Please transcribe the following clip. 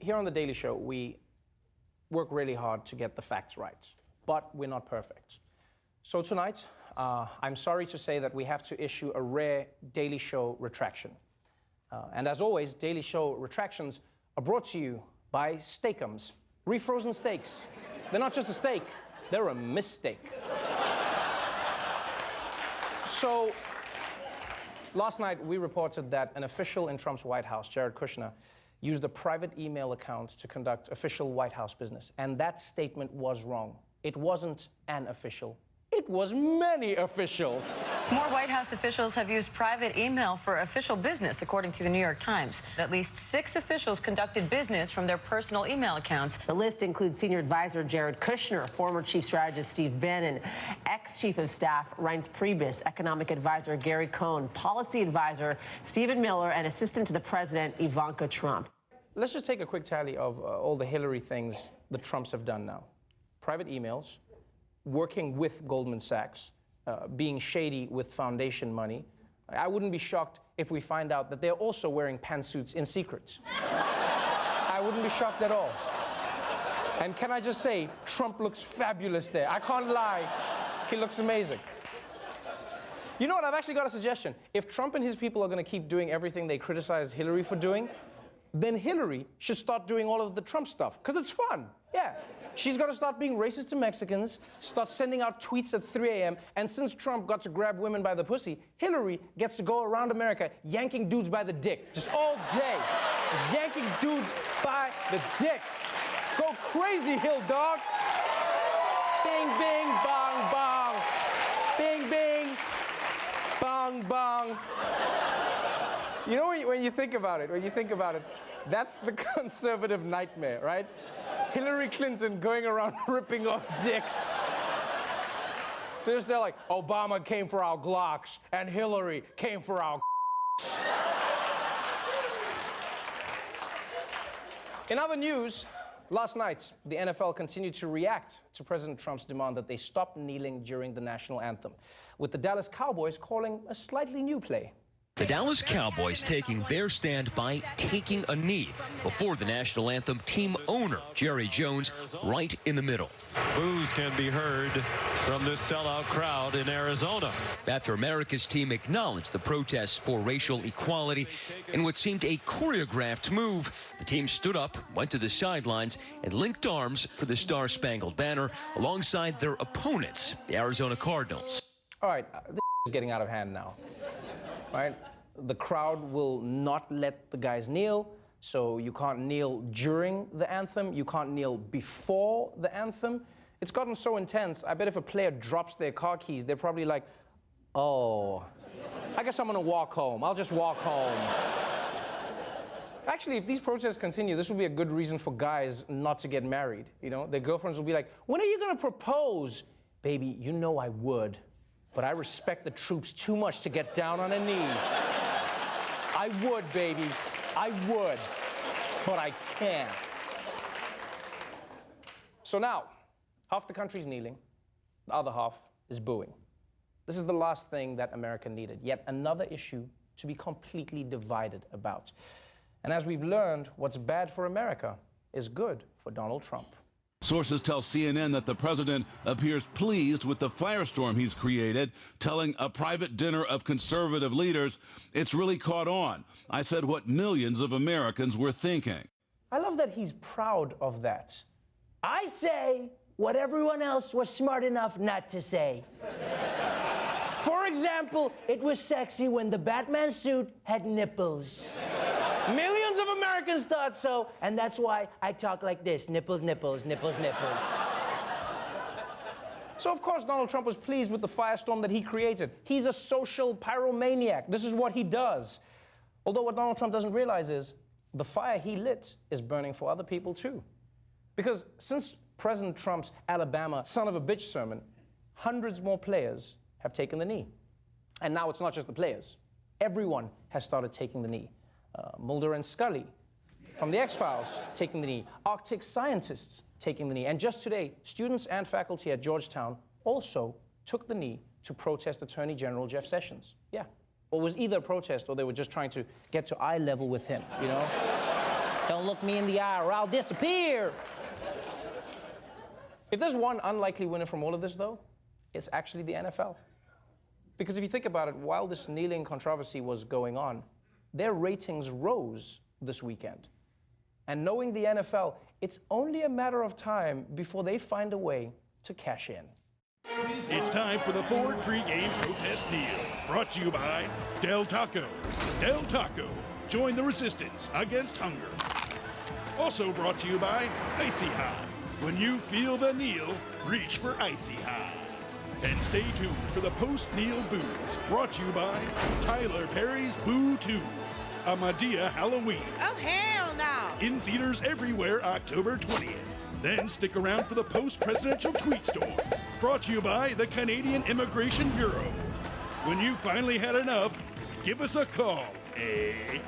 Here on The Daily Show, we work really hard to get the facts right, but we're not perfect. So tonight, I'm sorry to say that we have to issue a rare Daily Show retraction. And as always, Daily Show retractions are brought to you by Steakums. Refrozen steaks. They're not just a steak, they're a mistake. So, last night we reported that an official in Trump's White House, Jared Kushner, used a private email account to conduct official White House business. And that statement was wrong. It wasn't an official. It was many officials. More White House officials have used private email for official business, according to the New York Times. At least 6 officials conducted business from their personal email accounts. The list includes senior advisor Jared Kushner, former chief strategist Steve Bannon, ex-chief of staff Reince Priebus, economic advisor Gary Cohn, policy advisor Stephen Miller, and assistant to the president Ivanka Trump. Let's just take a quick tally of all the Hillary things the Trumps have done now. Private emails, working with Goldman Sachs, being shady with foundation money. I wouldn't be shocked if we find out that they're also wearing pantsuits in secret. I wouldn't be shocked at all. And can I just say, Trump looks fabulous there. I can't lie. He looks amazing. You know what? I've actually got a suggestion. If Trump and his people are going to keep doing everything they criticize Hillary for doing, then Hillary should start doing all of the Trump stuff, because it's fun. Yeah. She's got to start being racist to Mexicans, start sending out tweets at 3 a.m., and since Trump got to grab women by the pussy, Hillary gets to go around America yanking dudes by the dick, just all day. Just yanking dudes by the dick. Go crazy, Hill dog. Bing, bing, bong, bong. Bing, bing, bong, bong. You know, when you think about it, that's the conservative nightmare, right? Hillary Clinton going around ripping off dicks. They're like, Obama came for our Glocks, and Hillary came for our In other news, last night, the NFL continued to react to President Trump's demand that they stop kneeling during the national anthem, with the Dallas Cowboys calling a slightly new play. The Dallas Cowboys taking their stand by taking a knee before the national anthem, team owner Jerry Jones right in the middle. Boos can be heard from this sellout crowd in Arizona. After America's team acknowledged the protests for racial equality in what seemed a choreographed move, the team stood up, went to the sidelines, and linked arms for the Star-Spangled Banner alongside their opponents, the Arizona Cardinals. All right, this is getting out of hand now. Right? The crowd will not let the guys kneel, so you can't kneel during the anthem, you can't kneel before the anthem. It's gotten so intense, I bet if a player drops their car keys, they're probably like, oh, I guess I'm gonna walk home. I'll just walk home. Actually, if these protests continue, this will be a good reason for guys not to get married. You know, their girlfriends will be like, when are you gonna propose? Baby, you know I would. But I respect the troops too much to get down on a knee. I would, baby. I would. But I can't. So now, half the country's kneeling, the other half is booing. This is the last thing that America needed, yet another issue to be completely divided about. And as we've learned, what's bad for America is good for Donald Trump. Sources tell CNN that the president appears pleased with the firestorm he's created, telling a private dinner of conservative leaders, it's really caught on. I said what millions of Americans were thinking. I love that he's proud of that. I say what everyone else was smart enough not to say. For example, it was sexy when the Batman suit had nipples. Millions of Americans thought so, and that's why I talk like this. Nipples, nipples, nipples, nipples. So, of course, Donald Trump was pleased with the firestorm that he created. He's a social pyromaniac. This is what he does. Although what Donald Trump doesn't realize is the fire he lit is burning for other people, too. Because since President Trump's Alabama son of a bitch sermon, hundreds more players have taken the knee. And now it's not just the players. Everyone has started taking the knee. Mulder and Scully from the X-Files taking the knee. Arctic scientists taking the knee. And just today, students and faculty at Georgetown also took the knee to protest Attorney General Jeff Sessions. Yeah. Or it was either a protest or they were just trying to get to eye level with him, you know? Don't look me in the eye or I'll disappear. If there's one unlikely winner from all of this, though, it's actually the NFL. Because if you think about it, while this kneeling controversy was going on, their ratings rose this weekend. And knowing the NFL, it's only a matter of time before they find a way to cash in. It's time for the Ford pregame protest kneel. Brought to you by Del Taco. Del Taco. Join the resistance against hunger. Also brought to you by Icy High. When you feel the kneel, reach for Icy High. And stay tuned for the post-kneel boos. Brought to you by Tyler Perry's Boo 2. A Madea Halloween. Oh, hell no! In theaters everywhere October 20th. Then stick around for the post-presidential tweet storm. Brought to you by the Canadian Immigration Bureau. When you finally had enough, give us a call, eh?